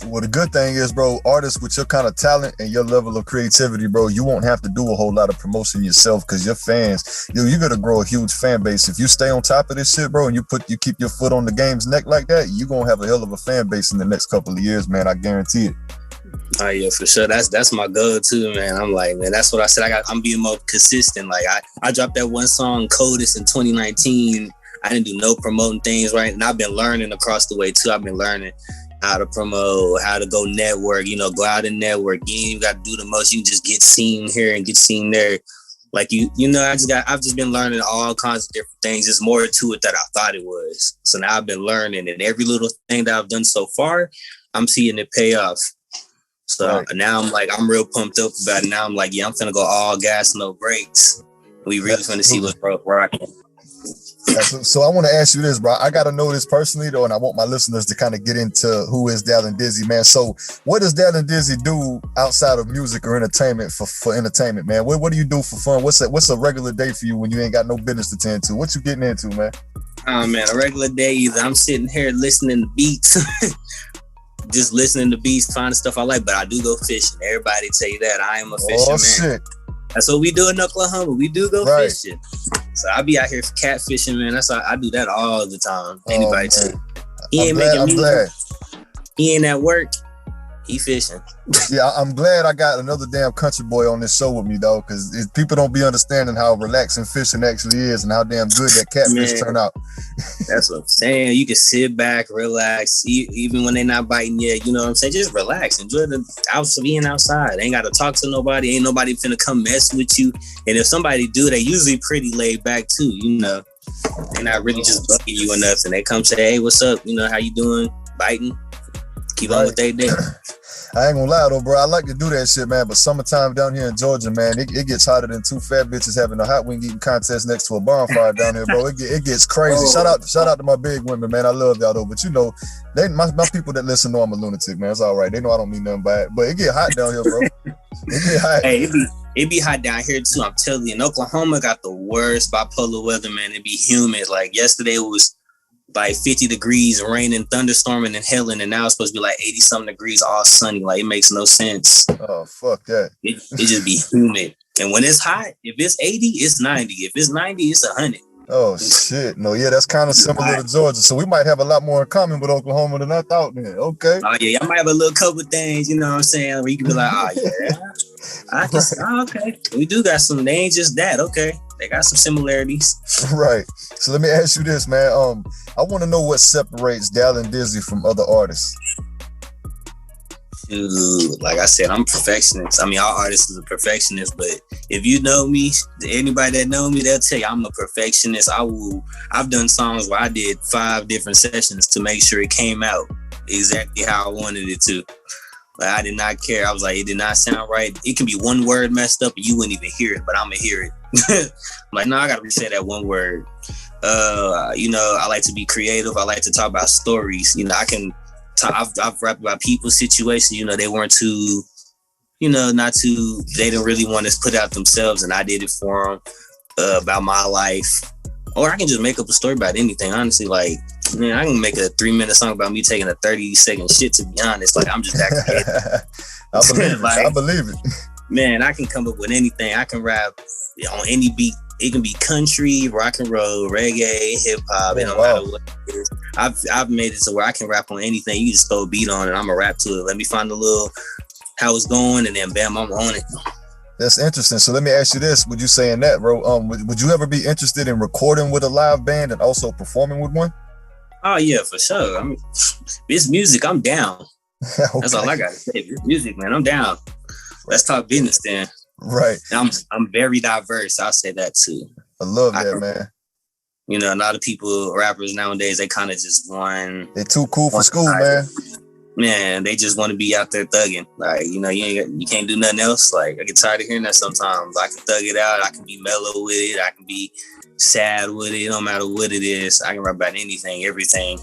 Well, the good thing is, bro, artists with your kind of talent and your level of creativity, bro, you won't have to do a whole lot of promotion yourself because your fans, you're gonna grow a huge fan base. If you stay on top of this shit, bro, and you keep your foot on the game's neck like that, you're gonna have a hell of a fan base in the next couple of years, man. I guarantee it. Oh yeah, for sure. That's my goal too, man. I'm like, man, that's what I said. I'm being more consistent. Like I dropped that one song, Coldest, in 2019. I didn't do no promoting things, right? And I've been learning across the way too. I've been learning how to promote, how to go network, go out and network. You ain't even got to do the most. You can just get seen here and get seen there. Like I've just been learning all kinds of different things. There's more to it than I thought it was. So now I've been learning, and every little thing that I've done so far, I'm seeing it pay off. So now I'm real pumped up about it. Now I'm like, yeah, I'm finna go all gas, no brakes. We really finna see what's rocking. So I want to ask you this, bro. I got to know this personally, though, and I want my listeners to kind of get into who is Dallan Dizzy, man. So what does Dallan Dizzy do outside of music or entertainment for entertainment, man? What do you do for fun? What's a regular day for you when you ain't got no business to tend to? What you getting into, man? Oh, man, a regular day, either I'm sitting here listening to beats, just listening to beats, finding stuff I like, but I do go fishing. Everybody tell you that. I am a fisher, man. Shit. That's what we do in Oklahoma. We do go fishing. So I be out here catfishing, man. I do that all the time. Anybody tell you. He ain't making music. He ain't at work. He fishing. Yeah, I'm glad I got another damn country boy on this show with me, though, because people don't be understanding how relaxing fishing actually is and how damn good that catfish turn out. That's what I'm saying. You can sit back, relax, even when they're not biting yet. You know what I'm saying? Just relax. Enjoy being outside. Ain't got to talk to nobody. Ain't nobody finna come mess with you. And if somebody do, they usually pretty laid back too. They're not really just bucking you or nothing. They come say, hey, what's up? How you doing? Biting. Keep on what they did. I ain't gonna lie though, bro. I like to do that shit, man. But summertime down here in Georgia, man, it gets hotter than two fat bitches having a hot wing eating contest next to a bonfire down here, bro. It gets crazy. Shout out to my big women, man. I love y'all though. But my people that listen know I'm a lunatic, man. It's all right. They know I don't mean nothing by it. But it get hot down here, bro. It get hot. Hey, it be hot down here too. I'm telling you, in Oklahoma got the worst bipolar weather, man. It be humid. Like yesterday it was like 50 degrees, raining, thunderstorming, and hailing, and now it's supposed to be like 80 something degrees, all sunny. Like it makes no sense. Oh, fuck that. It just be humid. And when it's hot, if it's 80, it's 90. If it's 90, it's 100. Oh shit. No, yeah, that's kind of similar to Georgia. So we might have a lot more in common with Oklahoma than I thought then. Okay. Oh yeah, I might have a little couple things, you know what I'm saying, where you can be like, oh yeah. Okay. We do got some, they ain't just that, okay. They got some similarities. Right. So let me ask you this, man. I want to know what separates Dallan Dizzy from other artists. Dude, like I said, I'm a perfectionist. I mean, all artists are perfectionists, but if you know me, anybody that know me, they'll tell you I'm a perfectionist. I've done songs where I did 5 different sessions to make sure it came out exactly how I wanted it to. Like, I did not care. I was like, it did not sound right. It can be one word messed up and you wouldn't even hear it, but I'm gonna hear it. I'm like, no, I gotta reset that one word. I like to be creative. I like to talk about stories. I've rapped about people's situations. They weren't too, they didn't really want to put out themselves, and I did it for them, about my life. Or I can just make up a story about anything, honestly. Like, man, I can make a 3-minute song about me taking a 30-second shit, to be honest. Like, I'm just that creative. I believe it. Man, I can come up with anything. I can rap on any beat. It can be country, rock and roll, reggae, hip hop. It don't matter what it is. I've made it to where I can rap on anything. You just throw a beat on it, I'm gonna rap to it. Let me find a little how it's going, and then bam, I'm on it. That's interesting. So let me ask you this: would you say in that, bro? Would you ever be interested in recording with a live band and also performing with one? Oh yeah, for sure. I mean, it's music. I'm down. Okay. That's all I gotta say. It's music, man. I'm down. Let's talk business then. Right. I'm very diverse. I'll say that too. I love that, man. You know, a lot of people, rappers nowadays, they kind of just want. They're too cool for school, man. Man, they just want to be out there thugging. Like, you know, you can't do nothing else. Like, I get tired of hearing that sometimes. I can thug it out. I can be mellow with it. I can be sad with it. No matter what it is, I can rap about anything, everything.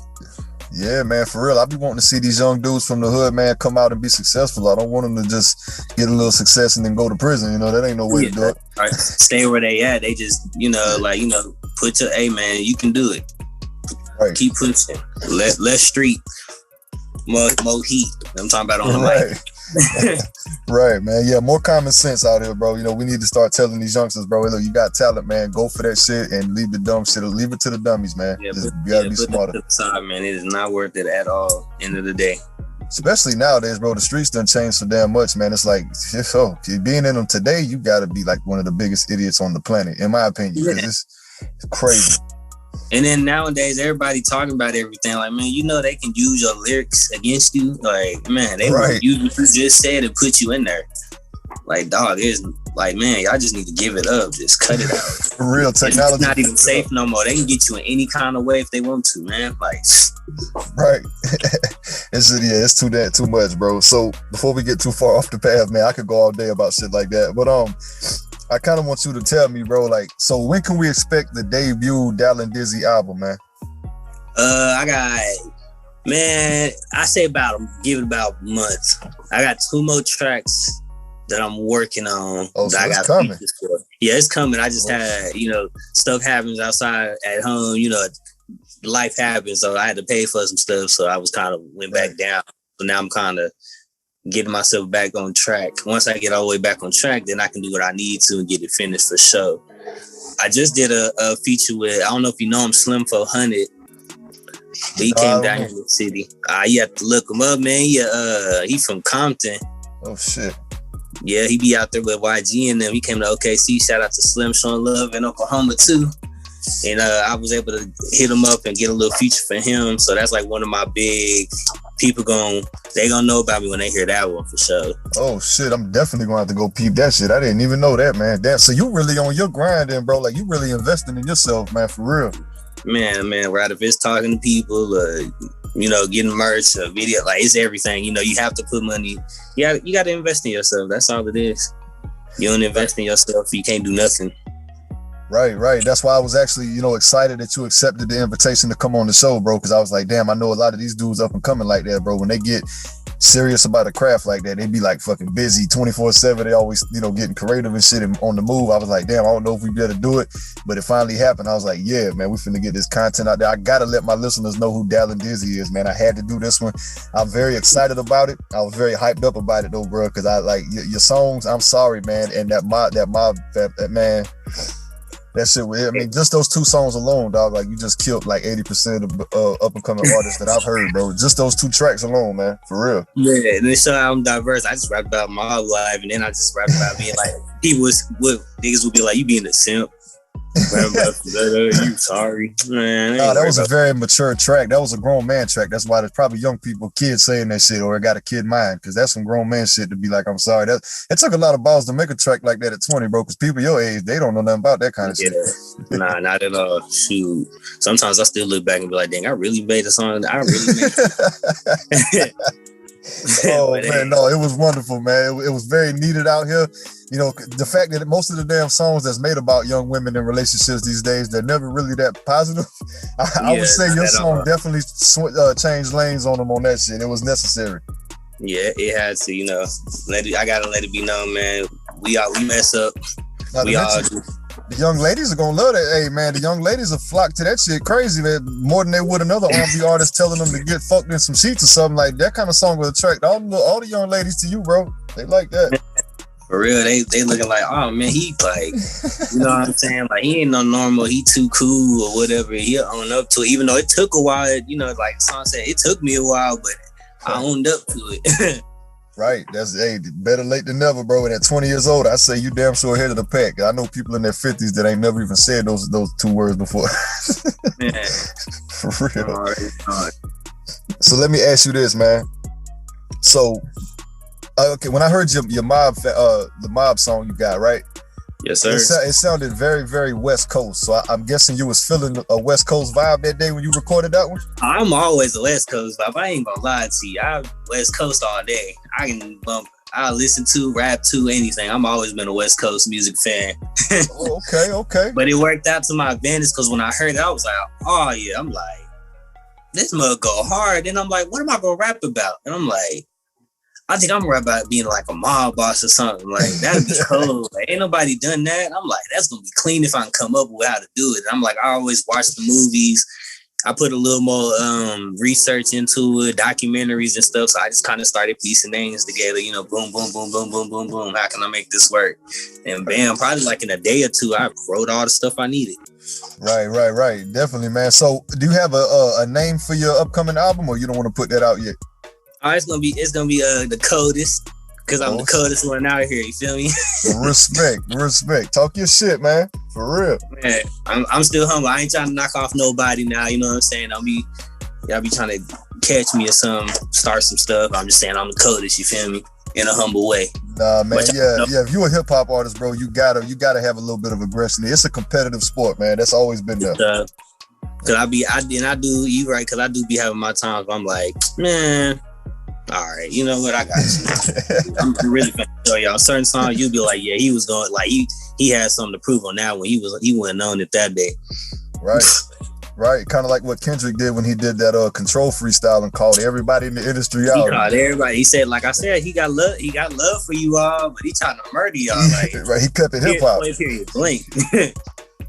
Yeah, man, for real. I be wanting to see these young dudes from the hood, man, come out and be successful. I don't want them to just get a little success and then go to prison. You know, that ain't no way to do it. Right. Stay where they at. They just, you know, like, you know, put your, hey, man, you can do it. Right. Keep pushing. Less street, more heat. I'm talking about on the mic. Right, man. Yeah, more common sense out here, bro. You know, we need to start telling these youngsters, bro, hey, look, you got talent, man. Go for that shit and leave the dumb shit. Leave it to the dummies, man. Yeah, you gotta be smarter. Put it to the side, man. It is not worth it at all. End of the day. Especially nowadays, bro. The streets done changed so damn much, man. It's like, being in them today, you gotta be like one of the biggest idiots on the planet, in my opinion. Because it's crazy. And then nowadays, everybody talking about everything. Like, man, you know they can use your lyrics against you. Like, man, they will use what you just said and put you in there. Like, dog, it's like, man, y'all just need to give it up. Just cut it out. For real, technology. It's not even safe no more. They can get you in any kind of way if they want to, man. Like, right. It's too much, bro. So before we get too far off the path, man, I could go all day about shit like that. But I kind of want you to tell me, bro, like, so when can we expect the debut Dallan Dizzy album, man? I say give it about a month. I got 2 more tracks that I'm working on. Oh, so that it's coming. For. Yeah, it's coming. I just had, you know, stuff happens outside at home, you know, life happens. So I had to pay for some stuff. So I was kind of went back down. So now I'm kind of getting myself back on track. Once I get all the way back on track, then I can do what I need to and get it finished for sure. I just did a feature with, I don't know if you know him, Slim 400. He came down here in the city. You have to look him up, man. He from Compton. Oh, shit. Yeah, he be out there with YG and them. He came to OKC. Shout out to Slim, showing love in Oklahoma, too. And I was able to hit him up and get a little feature for him. So that's like one of my big people they gonna know about me when they hear that one for sure. Oh shit, I'm definitely gonna have to go peep that shit. I didn't even know that, man. Damn, so you really on your grind then, bro. Like you really investing in yourself, man, for real. Man, right. If it's talking to people, you know, getting merch, a video, like it's everything. You know, you have to put money. Yeah, you got to invest in yourself. That's all it is. You don't invest in yourself, you can't do nothing. Right. That's why I was actually, you know, excited that you accepted the invitation to come on the show, bro. Because I was like, damn, I know a lot of these dudes up and coming like that, bro. When they get serious about a craft like that, they be like fucking busy 24/7. They always, you know, getting creative and shit and on the move. I was like, damn, I don't know if we better do it, but it finally happened. I was like, yeah, man, we finna get this content out there. I gotta let my listeners know who Dallan Dizzy is, man. I had to do this one. I'm very excited about it. I was very hyped up about it though, bro, because I like your songs. I'm sorry, man, and that mob, man. That shit, I mean, just those 2 songs alone, dog, like you just killed like 80% of up and coming artists that I've heard, bro. Just those 2 tracks alone, man, for real. Yeah, and they show I'm diverse. I just rap about my life, and then I just rap about being like, niggas would be like, you being a simp. You sorry, man. No, that was a very mature track. That was a grown man track. That's why there's probably young people, kids saying that shit, or it got a kid mind, because that's some grown man shit to be like, I'm sorry. It took a lot of balls to make a track like that at 20, bro, because people your age, they don't know nothing about that kind of shit. Nah, not at all. Shoot. Sometimes I still look back and be like, dang, I really made a song. I really made it. Oh man, no, it was wonderful, man. It was very needed out here. You know, the fact that most of the damn songs that's made about young women and relationships these days, they're never really that positive. I would say your song definitely changed lanes on them on that shit. It was necessary. Yeah, it had to. You know, I gotta let it be known, man. We mess up. The young ladies are gonna love that. Hey man, the young ladies will flock to that shit crazy, man, more than they would another R&B artist telling them to get fucked in some sheets or something. Like that kind of song will attract all the young ladies to you, bro. They like that. For real, they looking like, oh man, he like, you know what I'm saying? Like he ain't no normal, he too cool or whatever. He owned up to it, even though it took a while. You know, like Son said, it took me a while, but I owned up to it. Right, that's better late than never, bro. And at 20 years old, I say you damn sure ahead of the pack. I know people in their 50s that ain't never even said those 2 words before. For real. All right. So let me ask you this, man. So, okay, when I heard your mob, the mob song you got, right? Yes, sir. It sounded very, very West Coast. So I'm guessing you was feeling a West Coast vibe that day when you recorded that one? I'm always a West Coast vibe. I ain't gonna lie to you. I'm West Coast all day. I listen to, rap to, anything. I'm always been a West Coast music fan. Okay. But it worked out to my advantage because when I heard it, I was like, oh yeah. I'm like, this mug go hard. And I'm like, what am I gonna rap about? And I'm like, I think I'm gonna rap about being like a mob boss or something. Like, that'd be cool. Like, ain't nobody done that. I'm like, that's gonna be clean if I can come up with how to do it. And I'm like, I always watch the movies. I put a little more research into it, documentaries and stuff. So I just kind of started piecing names together, you know, boom, boom, boom, boom, boom, boom, boom. How can I make this work? And bam, probably like in a day or two, I wrote all the stuff I needed. Right. Definitely, man. So do you have a name for your upcoming album, or you don't want to put that out yet? It's gonna be the coldest, because I'm the coldest one out here. You feel me? Respect. Talk your shit, man. For real. Man, I'm still humble. I ain't trying to knock off nobody now. You know what I'm saying? Y'all be trying to catch me or something, start some stuff. I'm just saying I'm the coldest. You feel me? In a humble way. Nah, man. Yeah. If you're a hip hop artist, bro, you gotta have a little bit of aggression. It's a competitive sport, man. That's always been there. Cause I do. You right? Cause I do be having my times. I'm like, man. All right, you know what? I got you. I'm really gonna tell y'all certain songs. You be like, yeah, he was going like he had something to prove on that one. He wouldn't known it that day. Right. Kind of like what Kendrick did when he did that control freestyle and called everybody in the industry out. He called everybody. He said, like I said, he got love for you all, but he trying to murder y'all. Like, right, he kept it hip hop. Blink.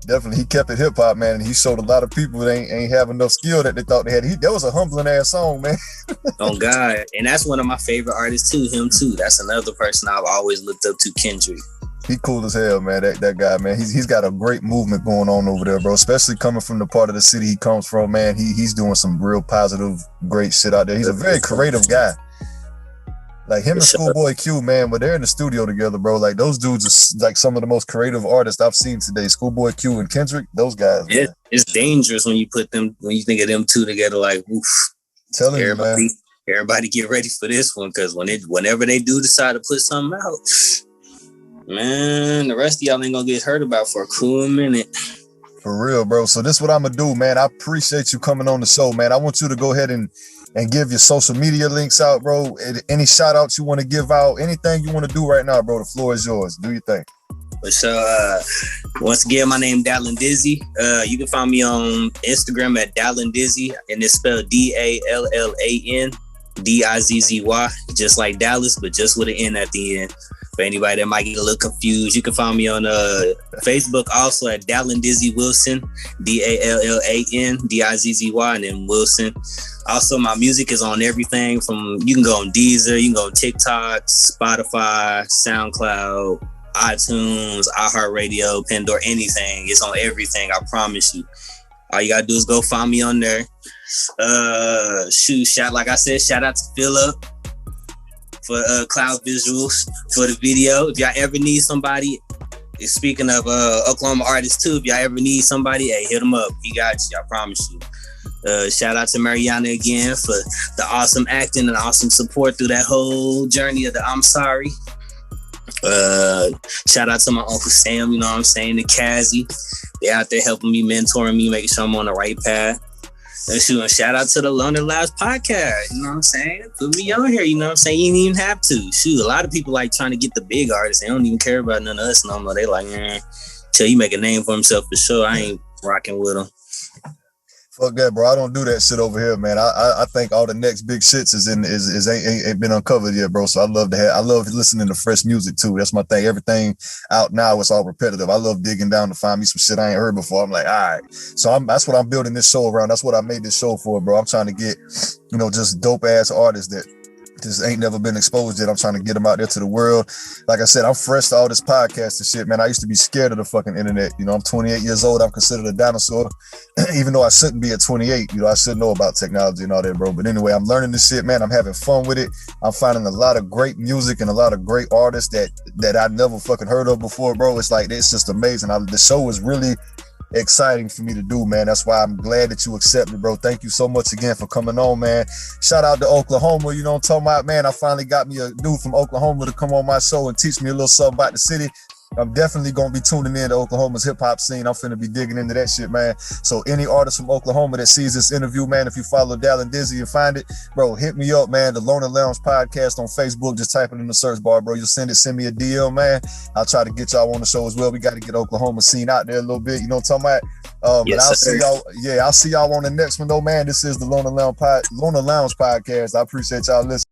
Definitely, he kept it hip hop, man, and he showed a lot of people that ain't have enough skill that they thought they had. That was a humbling ass song, man. Oh God, and that's one of my favorite artists too. Him too. That's another person I've always looked up to, Kendrick. He cool as hell, man. That guy, man. He's got a great movement going on over there, bro. Especially coming from the part of the city he comes from, man. He's doing some real positive, great shit out there. He's a very creative guy. Like him and Schoolboy Q, man, when they're in the studio together, bro, like those dudes are like some of the most creative artists I've seen today. Schoolboy Q and Kendrick, those guys. It's dangerous when you think of them two together. Like, oof. Telling you, man. Everybody get ready for this one, because whenever they do decide to put something out, man, the rest of y'all ain't gonna get heard about for a cool minute. For real, bro. So this is what I'm gonna do, man. I appreciate you coming on the show, man. I want you to go ahead and give your social media links out, bro. Any shout outs you want to give out, anything you want to do right now, bro. The floor is yours. Do your thing. So once again, my name is Dallan Dizzy. You can find me on Instagram at Dallan Dizzy, and it's spelled DALLAN DIZZY, just like Dallas, but just with an N at the end. For anybody that might get a little confused, you can find me on Facebook also at Dallan Dizzy Wilson, DALLAN DIZZY, and then Wilson. Also, my music is on everything you can go on Deezer, you can go on TikTok, Spotify, SoundCloud, iTunes, iHeartRadio, Pandora, anything. It's on everything, I promise you. All you gotta do is go find me on there. Like I said, shout out to Philip for Cloud Visuals for the video. If y'all ever need somebody, speaking of Oklahoma artists too, if y'all ever need somebody, hey, hit him up. He got you, I promise you. Shout out to Mariana again for the awesome acting and awesome support through that whole journey of the I'm Sorry. Shout out to my Uncle Sam, you know what I'm saying, the Kazzy. They out there helping me, mentoring me, making sure I'm on the right path. And shout out to the Lonely Lives podcast, you know what I'm saying? Put me on here, you know what I'm saying? You didn't even have to. Shoot, a lot of people like trying to get the big artists. They don't even care about none of us no more. They like, till you make a name for himself for sure. I ain't rocking with them. Fuck that, bro. I don't do that shit over here, man. I think all the next big shits ain't been uncovered yet, bro. So I love listening to fresh music too. That's my thing. Everything out now is all repetitive. I love digging down to find me some shit I ain't heard before. I'm like, all right. So that's what I'm building this show around. That's what I made this show for, bro. I'm trying to get, just dope ass artists that just ain't never been exposed yet. I'm trying to get them out there to the world. Like I said, I'm fresh to all this podcast and shit, man. I used to be scared of the fucking internet. I'm 28 years old. I'm considered a dinosaur, even though I shouldn't be at 28. I should know about technology and all that, bro. But anyway, I'm learning this shit, man. I'm having fun with it. I'm finding a lot of great music and a lot of great artists that I never fucking heard of before, bro. It's like, it's just amazing. The show is really exciting for me to do, man. That's why I'm glad that you accepted, bro. Thank you so much again for coming on, man. Shout out to Oklahoma. You know what I'm talking about, man. I finally got me a dude from Oklahoma to come on my show and teach me a little something about the city. I'm definitely gonna be tuning in to Oklahoma's hip hop scene. I'm finna be digging into that shit, man. So any artist from Oklahoma that sees this interview, man, if you follow Dallan Dizzy and find it, bro, hit me up, man. The Loner Lounge podcast on Facebook. Just type it in the search bar, bro. You'll send me a DM, man. I'll try to get y'all on the show as well. We got to get Oklahoma scene out there a little bit. You know what I'm talking about? But I'll see y'all. Yeah, I'll see y'all on the next one, though, man. This is the Loner Lounge podcast. I appreciate y'all listening.